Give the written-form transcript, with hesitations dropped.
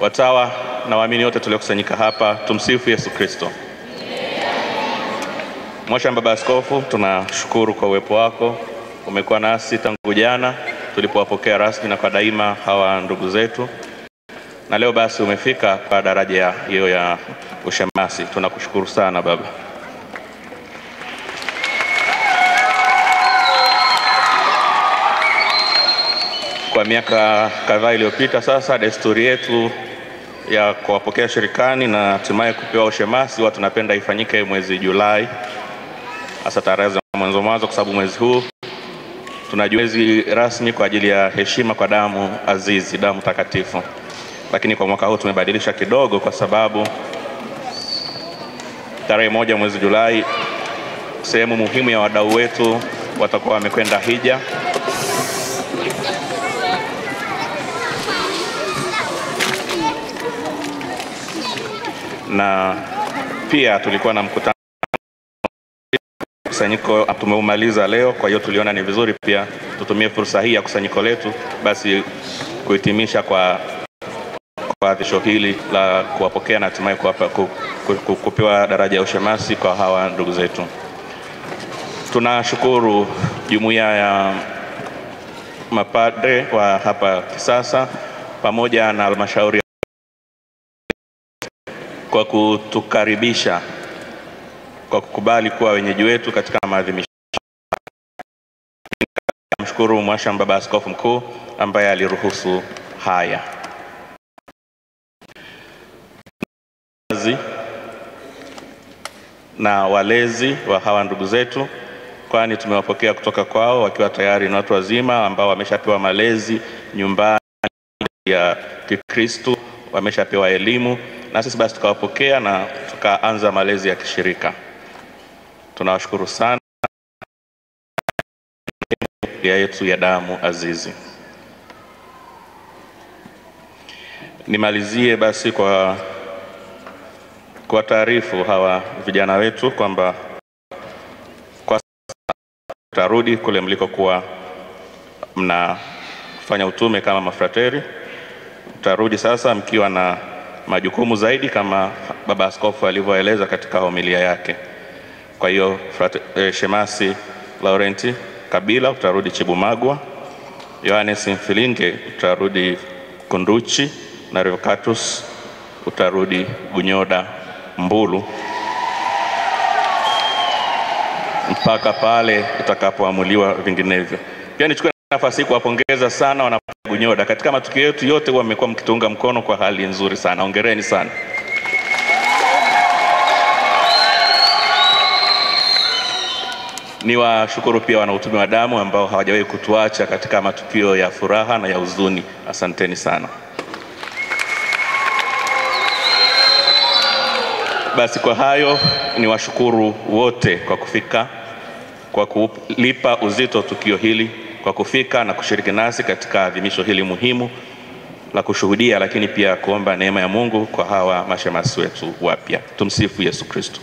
Watawa na waamini wote tuliokusanyika hapa, tumsifu Yesu Kristo. Mwasha Baba Askofu, tunashukuru kwa uwepo wako. Umekuwa nasi tangu jana tulipowapokea rasmi na kwa daima hawa ndugu zetu. Na leo basi umefika kwa daraja hiyo ya ushemasi. Tunakushukuru sana Baba. Kwa miaka kadhaa iliyopita sasa, desturi yetu ya kuwapokea shirikani na hatimaye kupewa ushemasi huwa tunapenda ifanyike mwezi Julai, hasa tarehe za mwanzo, kwa sababu mwezi huu tunajua mwezi rasmi kwa ajili ya heshima kwa damu azizi, damu takatifu. Lakini kwa mwaka huu tumebadilisha kidogo, kwa sababu tarehe 1 mwezi Julai sehemu muhimu ya wadau wetu watakuwa wamekwenda hija. Na pia tulikuwa na mkutano kusanyiko tumeumaliza leo, kwa hiyo tuliona ni vizuri pia tutumie fursa hii ya kusanyiko letu basi kuhitimisha kwa adhimisho hili la kuwapokea na hatimaye kupewa daraja ya ushemasi kwa hawa ndugu zetu. Tunashukuru jumuiya ya mapadre wa hapa Kisasa pamoja na halmashauri kwa kutukaribisha, kwa kukubali kuwa wenyeji wetu katika maadhimisho. Namshukuru Mwasha Baba Askofu Mkuu ambaye aliruhusu haya. Na walezi wa hawa ndugu zetu, kwani tumewapokea kutoka kwao wakiwa tayari na watu wazima ambao wameshapewa malezi nyumbani ya Kikristo, wameshapewa elimu, na sisi basi tukawapokea na tukaanza malezi ya kishirika. Tunawashukuru sana yetu ya damu azizi. Nimalizie basi kwa taarifu hawa vijana wetu kwamba kwa sasa tutarudi kule mlikokuwa mnafanya utume kama mafrateri. Tutarudi sasa mkiwa na majukumu zaidi kama Baba Askofu alivyoeleza katika homilia yake. Kwa hiyo Shemasi Laurenti Kabila utarudi Chibumagwa, Yohanes Mfilinge utarudi Kunduchi, na Revocatus utarudi Bunyoda Mbulu mpaka pale itakapoamuliwa vinginevyo. Pia nichukue nafasi hii kuwapongeza sana wana Bunyoda. Katika matukio yetu yote wamekuwa mkitunga mkono kwa hali nzuri sana. Hongereni sana. Niwashukuru pia wana utume wa damu ambao hawajawahi kutuacha katika matukio ya furaha na ya huzuni. Asanteni sana. Basi kwa hayo niwashukuru wote kwa kufika, kwa kulipa uzito tukio hili, kwa kufika na kushiriki nasi katika adhimisho hili muhimu la kushuhudia, lakini pia kuomba neema ya Mungu kwa hawa mashemasi wetu wapya. Tumsifu Yesu Kristo.